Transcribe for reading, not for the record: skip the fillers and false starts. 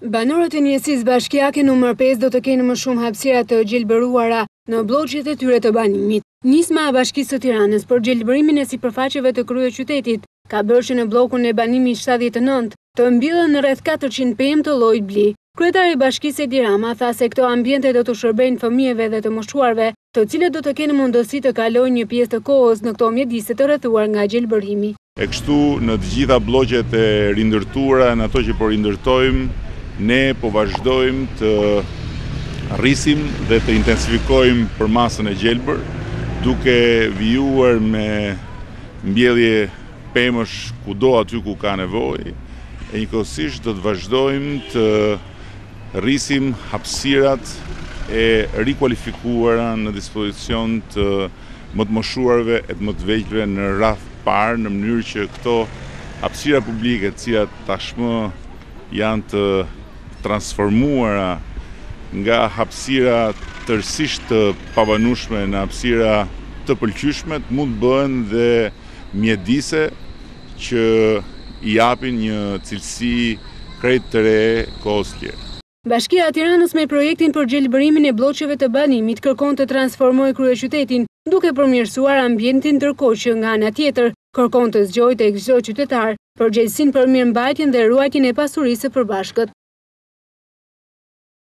Banorët e njësisë bashkiake numër 5 do të kenë më shumë hapësira të gjelbëruara në bloqet e tyre të banimit. Nisma e Bashkisë së Tiranës për gjelbërimin e sipërfaqeve të kryeqytetit ka bërë që në bllokun e banimit 79 të mbillen rreth 400 pemë të llojit bli. Kryetari i Bashkisë Edi Rama tha se këto ambiente do të shërbejnë fëmijëve dhe të moshuarve, të cilët do të kenë mundësi të kalojnë një pjesë të kohës në këto mjedise të rrethuar nga gjelbërimi. E kështu në të gjitha bloqet e rindërtuara, në ato që po rindërtojmë, ne po vazhdojmë të rrisim dhe të intensifikojmë përmasën e gjelbër, duke vijuar me mbjellje pemësh kudo aty ku ka nevojë, e njëkohësisht do të vazhdojmë të rrisim hapësirat e rikualifikuara në dispozicion të më të moshuarve e të më të vegjëlve në radh parë, në mënyrë që këto hapësira publike, të cilat tashmë janë të transformuara nga hapësira tërësisht të pabanueshme në hapësira të pëlqyeshme, mund bëhen dhe mjedise që i japin një cilësi krejt të re kohës tjerë. Bashkia e Tiranës me projektin për gjelbërimin e bloqeve të banimit kërkon të transformojë kryeqytetin duke përmirësuar ambientin, ndërkohë që nga ana tjetër kërkon të zgjojë tek çdo qytetar përgjegjësinë për mirëmbajtjen dhe ruajtjen e pasurisë së përbashkët.